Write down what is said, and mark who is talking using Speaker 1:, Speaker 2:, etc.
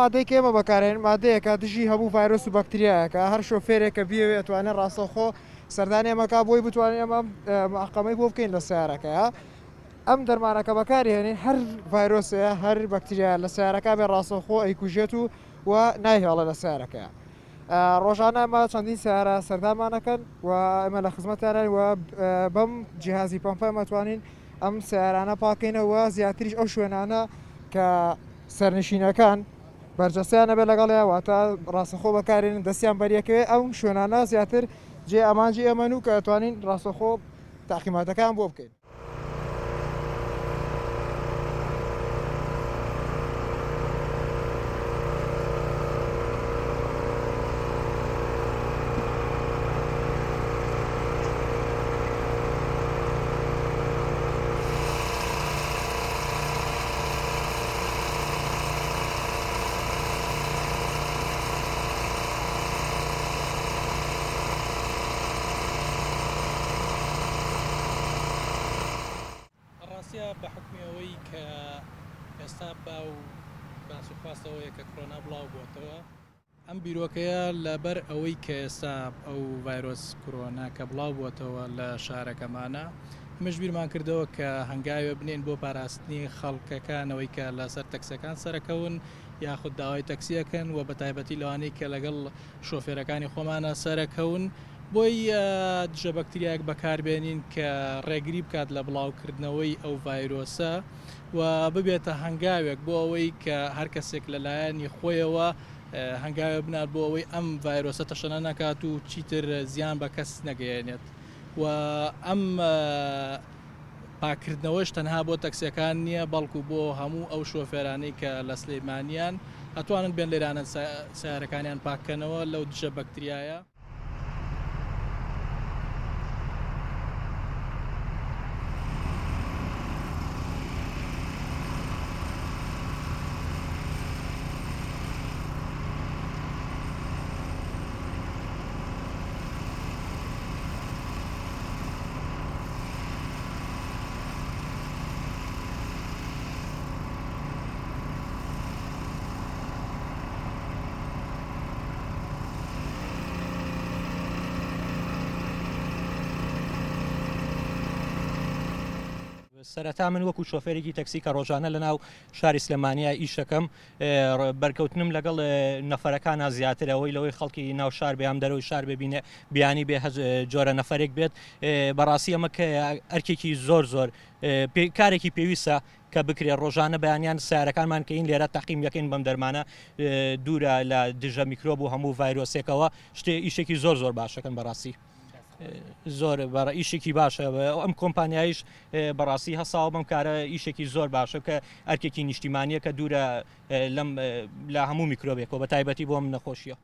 Speaker 1: مادەی کێمە بەکارێن مادەیەکە دژی هەموو ڤایرۆس و بەکتریایەکە هەر شۆفێرێکە بێوێت توانێت ڕاستەوخۆ سەردانی ئەمەکە بۆی بتوانین ئەمە محکەمەی بۆ بکەین لە سیارەکەیە ئەم دەرمانەکە بەکاری هێنین هەر ڤایرۆسەیە هەر بەکتریا لە سیارەکە بێ ڕاستەوخۆ ئەیکوژێت و نایهێڵە لە سیارەکەیە ڕۆژانە ئەمە چەندین سیارە سەردانمانەکەن و ئەمە لە خزمەتیانان و بەم جیهازی پەمپە ئەمەتوانین ئەم سیارانە پاکەینەوە زیاتریش ئەو شوێنانە کە سەرنشینەکان بەرجەستیانە بێ لەگەڵەیە واتە ڕاستەخۆ بەکارێنن دەستیان بەریەکەوێ ئەو شوێنانە زیاتر جێ ئەمانجی ئەمەن و کە ئەتوانین ڕاستەخۆ تاقیماتەکان بۆ بکەین.
Speaker 2: بە حکمی ئەوەی کە ئێستا باسوخواستەوەیە کە کۆرۆنا بڵاو بووەتەوە ئەم بیرۆکەیە لەبەر ئەوەی کە ئێستا ئەو ڤایرۆس کۆرۆنا کە بڵاو بووەتەوە لە شارەکەمانە مش بیرمان کردەوە کە هەنگاوێ بنێن بۆ پاراستنی خەڵکەکانەوەی کە لەسەر تەکسەکان سەرەکەون یاخود داوای تەکسیەکەن و بە تایبەتی لەوانەی کە لەگەڵ شۆفێرەکانی خۆمانە سەرەکەون بۆی دژە بەکتریایەک بەکاربێنین کە ڕێگری بکات لە بڵاوکردنەوەی ئەو ڤایرۆسە و ببێتە هەنگاوێک بۆ ئەوەی کە هەر کەسێک لەلایەنی خۆیەوە هەنگاوێ بنات بۆ ئەوەی ئەم ڤایرۆسە تەشەنە نەکات و چیتر زیان بە کەس نەگەیەنێت و ئەم پاکردنەوەش تەنها بۆ تەکسیەکان نییە بەڵکو بۆ هەموو ئەو شۆفێرانەی کە لە سلەیمانیان ئەتوانن بێن لێرانە سیارەکانیان پاکەنەوە لەو دژە بەکتریایە.
Speaker 3: سەرەتا من وەکو شۆفێرێکی تەکسی کە ڕۆژانە لە ناو شاری سلێمانیا ئیشەکەم بەرکەوتنم لەگەڵ نەفەرەکانە زیاترەوەی لەوەی خەڵکی ناو شار بێ ئەم دەرەوەی شار ببینێ بیانی بێ جۆرە نەفرێک بێت بەڕاستی ئەمە کە ئەرکێکی زۆر کارێکی پێویستە کە بکرێ ڕۆژانە بەیانیان سیارەکانمان کەین لێرە تاقیم یەکەین بەم دەرمانە دوورە لە دژە میکرۆب و هەموو ڤایرۆسێکەوە ئیشێکی زۆر باشەکەن بەڕاستی. زۆر ئیشێکی باشە ئەم کۆمپانیایش بەڕاستی هەساوە بەم کارە ئیشێکی زۆر باشە کە ئەرکێکی نیشتیمانیە کە دوورە لە هەموو میکرۆبێکەوە بە تایبەتی بۆ ئەم نەخۆشیە.